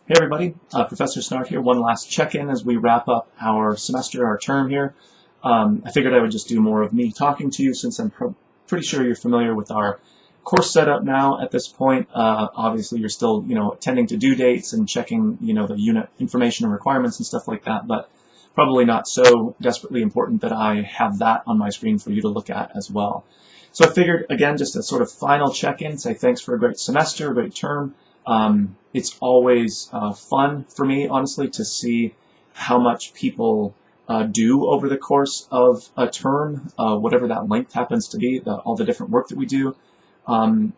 Hey everybody, Professor Snart here. One last check-in as we wrap up our semester, our term here. I figured I would just do more of me talking to you since I'm pretty sure you're familiar with our course setup now at this point. Obviously you're still, attending to due dates and checking, the unit information and requirements and stuff like that, but probably not so desperately important that I have that on my screen for you to look at as well. So I figured, again, just a sort of final check-in, say thanks for a great semester, a great term. It's always fun for me, honestly, to see how much people do over the course of a term, whatever that length happens to be, all the different work that we do, and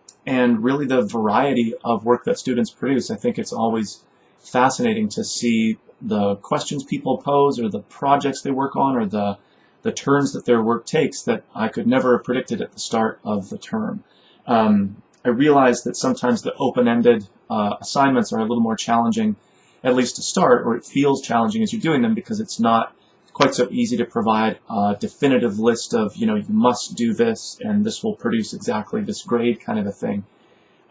really the variety of work that students produce. I think it's always fascinating to see the questions people pose or the projects they work on or the turns that their work takes that I could never have predicted at the start of the term. I realize that sometimes the open-ended assignments are a little more challenging, at least to start, or it feels challenging as you're doing them because it's not quite so easy to provide a definitive list of, you must do this and this will produce exactly this grade kind of a thing.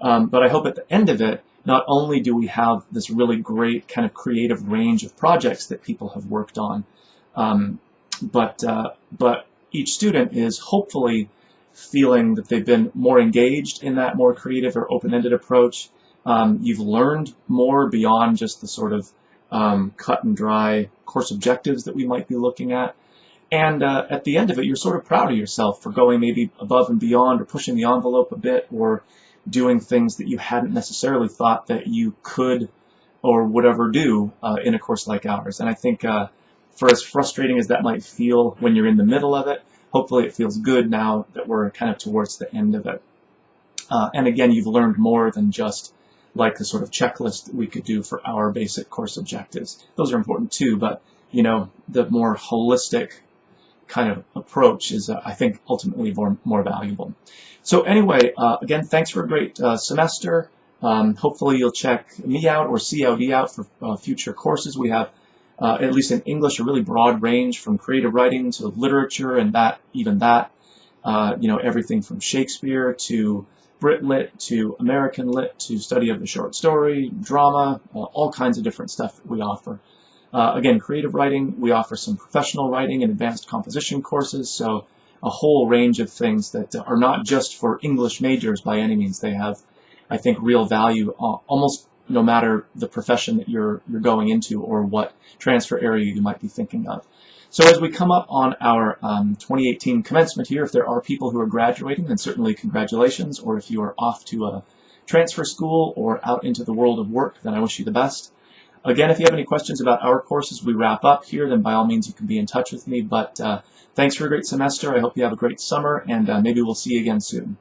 But I hope at the end of it, not only do we have this really great kind of creative range of projects that people have worked on, but each student is hopefully feeling that they've been more engaged in that more creative or open-ended approach. You've learned more beyond just the sort of cut and dry course objectives that we might be looking at. And at the end of it, you're sort of proud of yourself for going maybe above and beyond or pushing the envelope a bit or doing things that you hadn't necessarily thought that you could or would ever do in a course like ours. And I think for as frustrating as that might feel when you're in the middle of it, hopefully it feels good now that we're kind of towards the end of it. And again, you've learned more than just like the sort of checklist that we could do for our basic course objectives. Those are important too, but the more holistic kind of approach is, I think, ultimately more valuable. So anyway, again, thanks for a great semester. Hopefully you'll check me out or CLD out for future courses. We have at least in English, a really broad range from creative writing to literature and everything from Shakespeare to Brit Lit to American Lit to study of the short story, drama, all kinds of different stuff that we offer. Again, creative writing, we offer some professional writing and advanced composition courses, so a whole range of things that are not just for English majors by any means. They have, I think, real value almost no matter the profession that you're going into or what transfer area you might be thinking of. So as we come up on our 2018 commencement here, if there are people who are graduating, then certainly congratulations, or if you are off to a transfer school or out into the world of work, then I wish you the best. Again, if you have any questions about our courses, we wrap up here, then by all means you can be in touch with me, but thanks for a great semester. I hope you have a great summer, and maybe we'll see you again soon.